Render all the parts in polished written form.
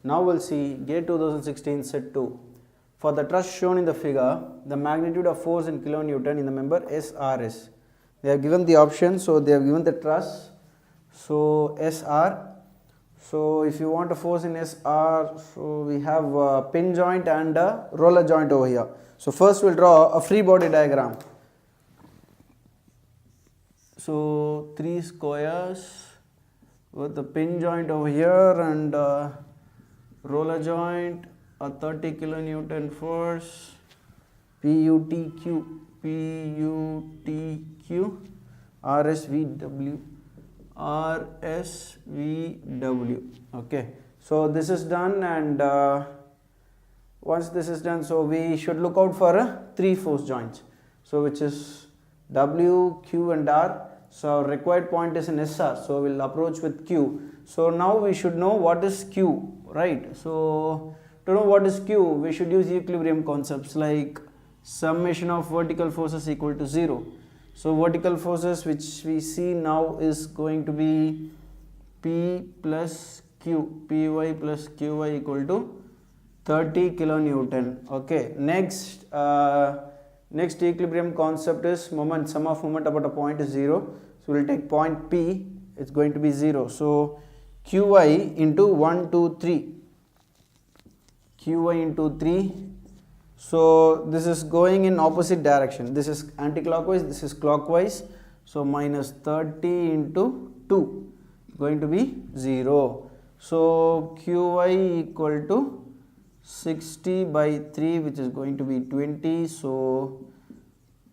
Now we'll see GATE 2016 set 2. For the truss shown in the figure, the magnitude of force in kilonewton in the member SRS. They have given the option, so they have given the truss, so SR. So if you want a force in SR, so we have a pin joint and a roller joint over here. So first we'll draw a free body diagram. So 3 squares with the pin joint over here and roller joint, a 30 kilonewton force, PUTQ, RSVW. Okay, so this is done, and once this is done, so we should look out for 3 force joints, so which is W, Q and R. So our required point is in SR, so we'll approach with Q. So now we should know what is Q, right? So to know what is Q, we should use equilibrium concepts like summation of vertical forces equal to 0. So vertical forces which we see now is going to be P plus Q, Py plus Qy equal to 30 kilonewton. Okay, next equilibrium concept is moment, sum of moment about a point is 0. So we will take point P, it's going to be 0. So Qy into 1, 2, 3. Qy into 3. So this is going in opposite direction. This is anti-clockwise, this is clockwise. So minus 30 into 2 going to be 0. So Qy equal to 60 by 3, which is going to be 20. So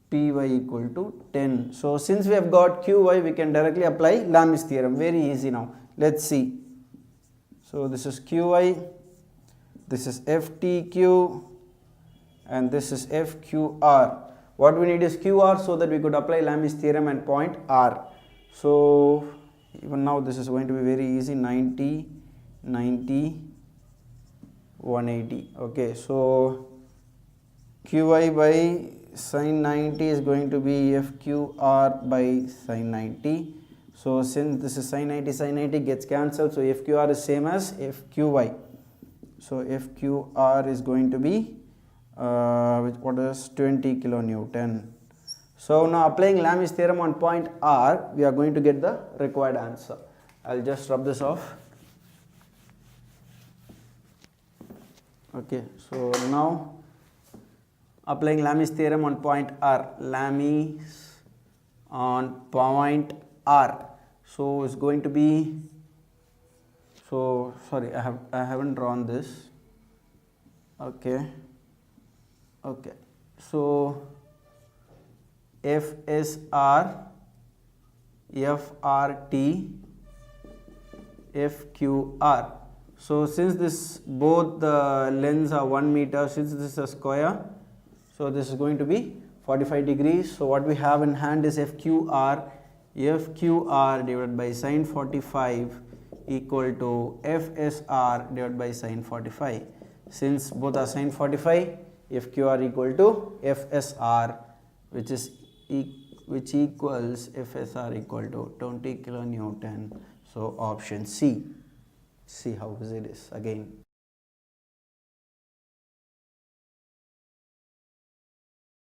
Py equal to 10. So since we have got Qy, we can directly apply LAMI'S theorem. Very easy now. Let's see. So this is Qy, this is FTQ, and this is FQR. What we need is QR so that we could apply LAMI'S theorem and point R. So even now this is going to be very easy. 90, 90, 180. Okay, so Qy by sin 90 is going to be FQR by sin 90. So since this is sin 90 gets cancelled, so FQR is same as FQy. So FQR is going to be what is 20 kilonewton. So now applying LAMI'S theorem on point R, we are going to get the required answer. I'll just rub this off. Okay, so now applying LAMI'S theorem on point R, LAMI'S on point R. So it's going to be, so sorry, I haven't drawn this. Okay. Okay, so FSR, FRT, FQR. So since this both the lengths are 1 meter, since this is a square, so this is going to be 45 degrees. So what we have in hand is FQR divided by sin 45 equal to FSR divided by sin 45. Since both are sin 45, FQR equal to FSR, which equals FSR equal to 20 kilonewton. So option C. See how easy it is again.